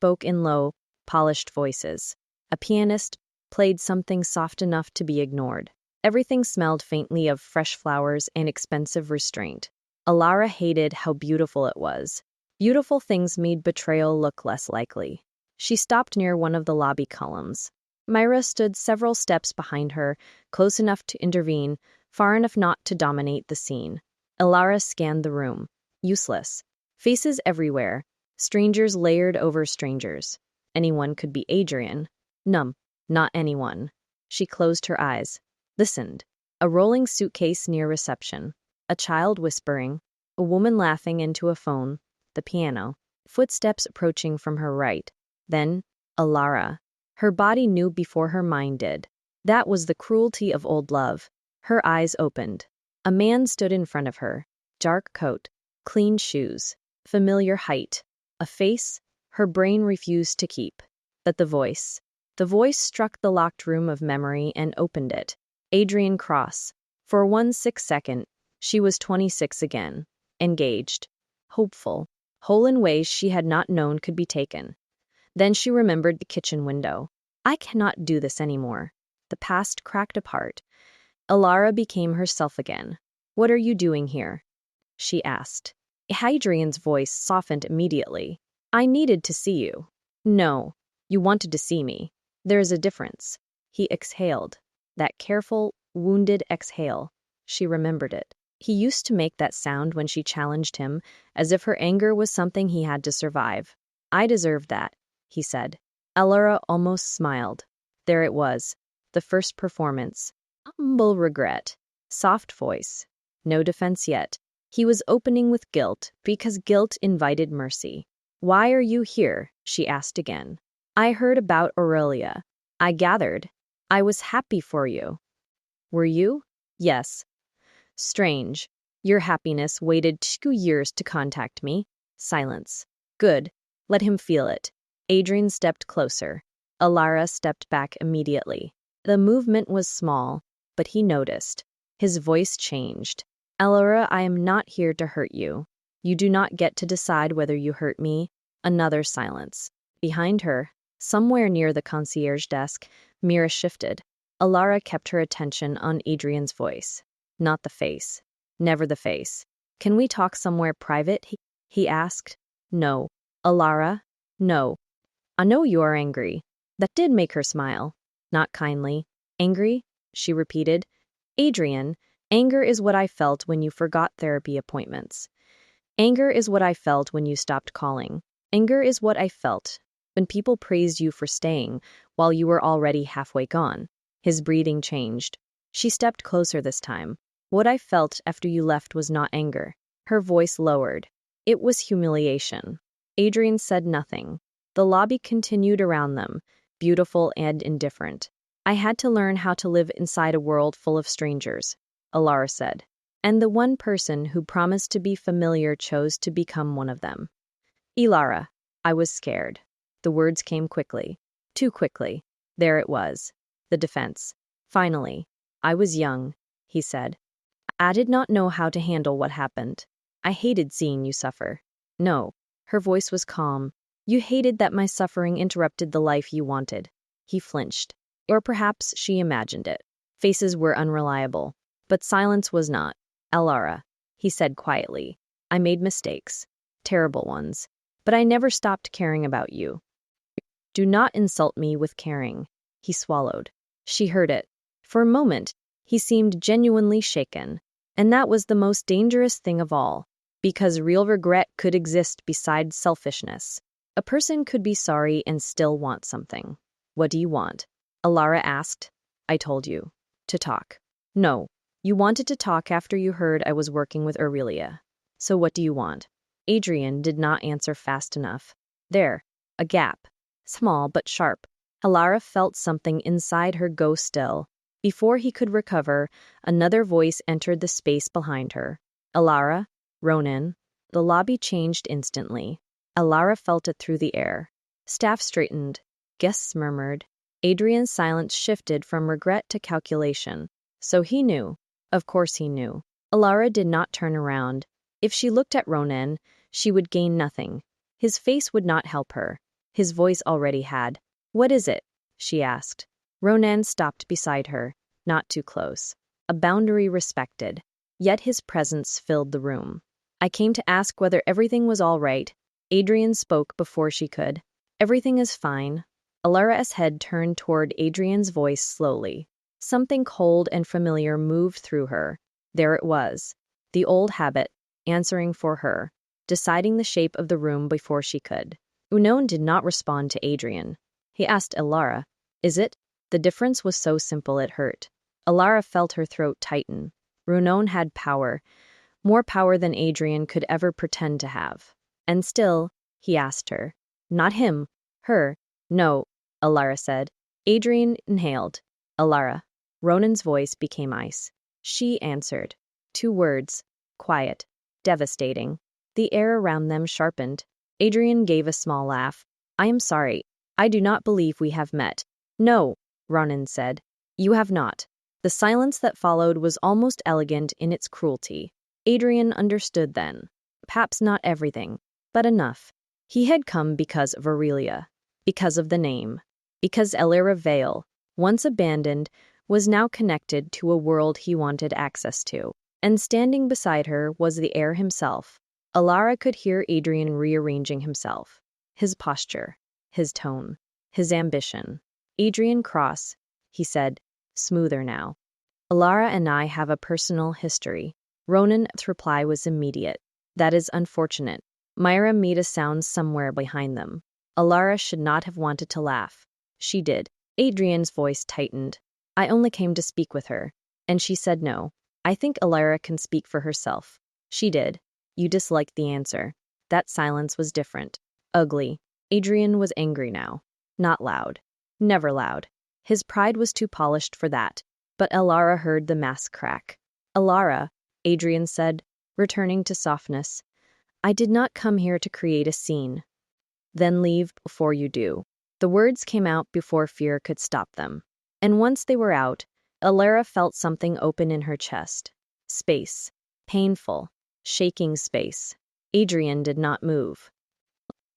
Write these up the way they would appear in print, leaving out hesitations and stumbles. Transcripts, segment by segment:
spoke in low, polished voices. A pianist played something soft enough to be ignored. Everything smelled faintly of fresh flowers and expensive restraint. Elara hated how beautiful it was. Beautiful things made betrayal look less likely. She stopped near one of the lobby columns. Myra stood several steps behind her, close enough to intervene, far enough not to dominate the scene. Elara scanned the room. Useless. Faces everywhere. Strangers layered over strangers. Anyone could be Adrian. Not anyone. She closed her eyes. Listened. A rolling suitcase near reception. A child whispering. A woman laughing into a phone. The piano. Footsteps approaching from her right. Then, Elara. Her body knew before her mind did. That was the cruelty of old love. Her eyes opened. A man stood in front of her. Dark coat. Clean shoes. Familiar height. A face her brain refused to keep. But the voice. The voice struck the locked room of memory and opened it. Adrian Cross. For 1 second, she was 26 again. Engaged. Hopeful. Whole in ways she had not known could be taken. Then she remembered the kitchen window. I cannot do this anymore. The past cracked apart. Elara became herself again. What are you doing here? She asked. Adrian's voice softened immediately. I needed to see you. No, you wanted to see me. There is a difference. He exhaled. That careful, wounded exhale. She remembered it. He used to make that sound when she challenged him, as if her anger was something he had to survive. I deserved that, he said. Elara almost smiled. There it was. The first performance. Humble regret. Soft voice. No defense yet. He was opening with guilt, because guilt invited mercy. Why are you here? She asked again. I heard about Aurelia. I gathered. I was happy for you. Were you? Yes. Strange. Your happiness waited 2 years to contact me. Silence. Good. Let him feel it. Adrian stepped closer. Elara stepped back immediately. The movement was small, but he noticed. His voice changed. Elara, I am not here to hurt you. You do not get to decide whether you hurt me. Another silence. Behind her, somewhere near the concierge desk, Mira shifted. Elara kept her attention on Adrian's voice. Not the face. Never the face. Can we talk somewhere private? He asked. No. Elara? No. I know you are angry. That did make her smile. Not kindly. Angry? She repeated. Adrian, anger is what I felt when you forgot therapy appointments. Anger is what I felt when you stopped calling. Anger is what I felt when people praised you for staying while you were already halfway gone. His breathing changed. She stepped closer this time. What I felt after you left was not anger. Her voice lowered. It was humiliation. Adrian said nothing. The lobby continued around them, beautiful and indifferent. I had to learn how to live inside a world full of strangers, Elara said. And the one person who promised to be familiar chose to become one of them. Elara, I was scared. The words came quickly. Too quickly. There it was. The defense. Finally. I was young, he said. I did not know how to handle what happened. I hated seeing you suffer. No. Her voice was calm. You hated that my suffering interrupted the life you wanted. He flinched. Or perhaps she imagined it. Faces were unreliable. But silence was not. Elara, he said quietly. I made mistakes. Terrible ones. But I never stopped caring about you. Do not insult me with caring. He swallowed. She heard it. For a moment, he seemed genuinely shaken. And that was the most dangerous thing of all. Because real regret could exist beside selfishness. A person could be sorry and still want something. What do you want? Elara asked. I told you. To talk. No. You wanted to talk after you heard I was working with Aurelia. So what do you want? Adrian did not answer fast enough. There. A gap. Small but sharp. Elara felt something inside her go still. Before he could recover, another voice entered the space behind her. Elara? Ronan? The lobby changed instantly. Elara felt it through the air. Staff straightened. Guests murmured. Adrian's silence shifted from regret to calculation. So he knew. Of course he knew. Elara did not turn around. If she looked at Ronan, she would gain nothing. His face would not help her. His voice already had. "What is it?" she asked. Ronan stopped beside her, not too close. A boundary respected, yet his presence filled the room. "I came to ask whether everything was all right." Adrian spoke before she could. "Everything is fine." Elara's head turned toward Adrian's voice slowly. Something cold and familiar moved through her. There it was. The old habit, answering for her, deciding the shape of the room before she could. Unknown did not respond to Adrian. He asked Elara, "Is it?" The difference was so simple it hurt. Elara felt her throat tighten. Ronan had power, more power than Adrian could ever pretend to have. And still, he asked her. Not him, her. "No," Elara said. Adrian inhaled. "Elara." Ronan's voice became ice. She answered. 2 words. Quiet. Devastating. The air around them sharpened. Adrian gave a small laugh. "I am sorry. I do not believe we have met." "No," Ronan said. "You have not." The silence that followed was almost elegant in its cruelty. Adrian understood then. Perhaps not everything, but enough. He had come because of Aurelia, because of the name, because Elara Vale, once abandoned, was now connected to a world he wanted access to. And standing beside her was the heir himself. Elara could hear Adrian rearranging himself. His posture, his tone, his ambition. "Adrian Cross," he said, smoother now. "Elara and I have a personal history." Ronan's reply was immediate. "That is unfortunate." Myra made a sound somewhere behind them. Elara should not have wanted to laugh. She did. Adrian's voice tightened. "I only came to speak with her." And she said no. "I think Elara can speak for herself." She did. You disliked the answer. That silence was different. Ugly. Adrian was angry now. Not loud. Never loud. His pride was too polished for that. But Elara heard the mask crack. "Elara," Adrian said, returning to softness. "I did not come here to create a scene." "Then leave before you do." The words came out before fear could stop them. And once they were out, Elara felt something open in her chest. Space. Painful. Shaking space. Adrian did not move.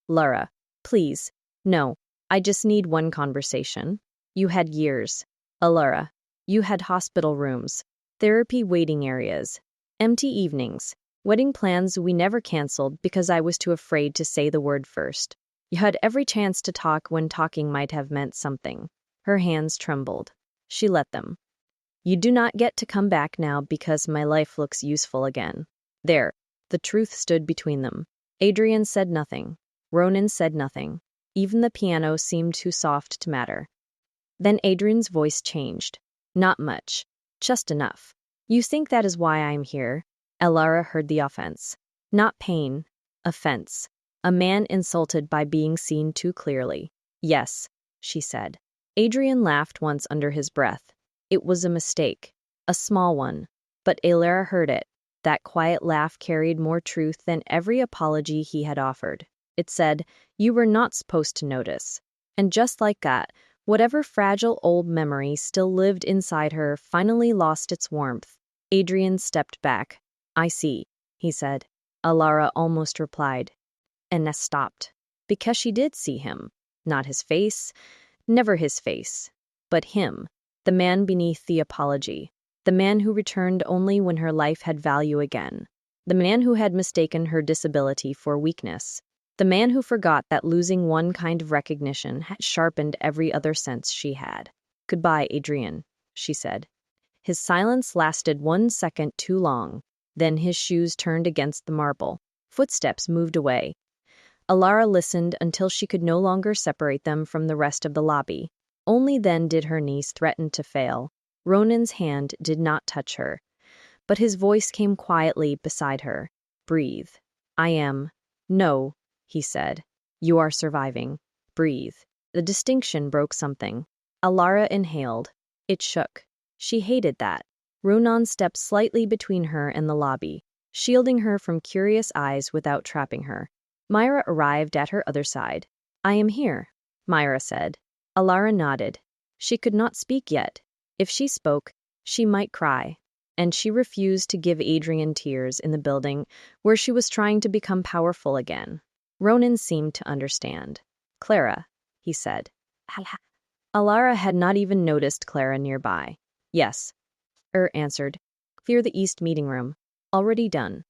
"Lara, please. No, I just need one conversation." "You had years." "Elara, you had hospital rooms, therapy waiting areas, empty evenings, wedding plans we never canceled because I was too afraid to say the word first. You had every chance to talk when talking might have meant something." Her hands trembled. She let them. "You do not get to come back now because my life looks useful again." There, the truth stood between them. Adrian said nothing. Ronan said nothing. Even the piano seemed too soft to matter. Then Adrian's voice changed. "Not much. Just enough. You think that is why I am here?" Elara heard the offense. Not pain. Offense. A man insulted by being seen too clearly. "Yes," she said. Adrian laughed once under his breath. It was a mistake. A small one. But Elara heard it. That quiet laugh carried more truth than every apology he had offered. It said, "You were not supposed to notice." And just like that, whatever fragile old memory still lived inside her finally lost its warmth. Adrian stepped back. "I see," he said. Elara almost replied. And Ness stopped. Because she did see him. Not his face, never his face, but him, the man beneath the apology. The man who returned only when her life had value again. The man who had mistaken her disability for weakness. The man who forgot that losing one kind of recognition had sharpened every other sense she had. "Goodbye, Adrian," she said. His silence lasted 1 second too long. Then his shoes turned against the marble. Footsteps moved away. Elara listened until she could no longer separate them from the rest of the lobby. Only then did her knees threaten to fail. Ronan's hand did not touch her, but his voice came quietly beside her. "Breathe." "I am." "No," he said. "You are surviving. Breathe." The distinction broke something. Elara inhaled. It shook. She hated that. Ronan stepped slightly between her and the lobby, shielding her from curious eyes without trapping her. Myra arrived at her other side. "I am here," Myra said. Elara nodded. She could not speak yet. If she spoke, she might cry. And she refused to give Adrian tears in the building where she was trying to become powerful again. Ronan seemed to understand. Clara, he said. Elara had not even noticed Clara nearby. Yes, answered. Fear the East meeting room. Already done.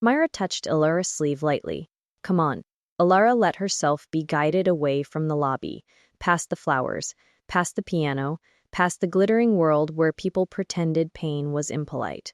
Myra touched Elara's sleeve lightly. Come on. Elara let herself be guided away from the lobby, past the flowers, past the piano, past the glittering world where people pretended pain was impolite.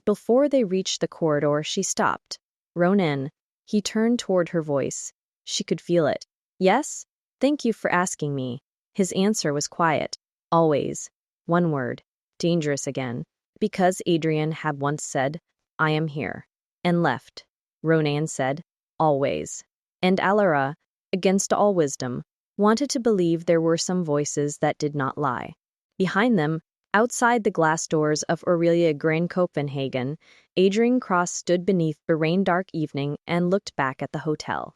Before they reached the corridor, she stopped. Ronan. He turned toward her voice. She could feel it. Yes? Thank you for asking me. His answer was quiet. Always. One word. Dangerous again. Because Adrian had once said, I am here. And left. Ronan said, always. And Elara, against all wisdom, wanted to believe there were some voices that did not lie. Behind them, outside the glass doors of Aurelia Grand Copenhagen, Adrian Cross stood beneath the rain-dark evening and looked back at the hotel.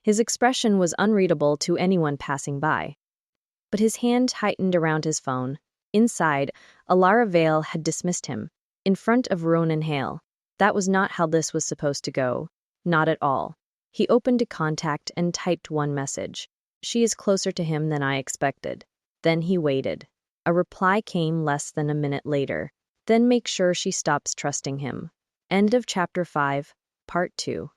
His expression was unreadable to anyone passing by. But his hand tightened around his phone. Inside, Elara Vale had dismissed him, in front of Ronan Hale. That was not how this was supposed to go. Not at all. He opened a contact and typed one message. She is closer to him than I expected. Then he waited. A reply came less than a minute later. Then make sure she stops trusting him. End of chapter 5, part 2.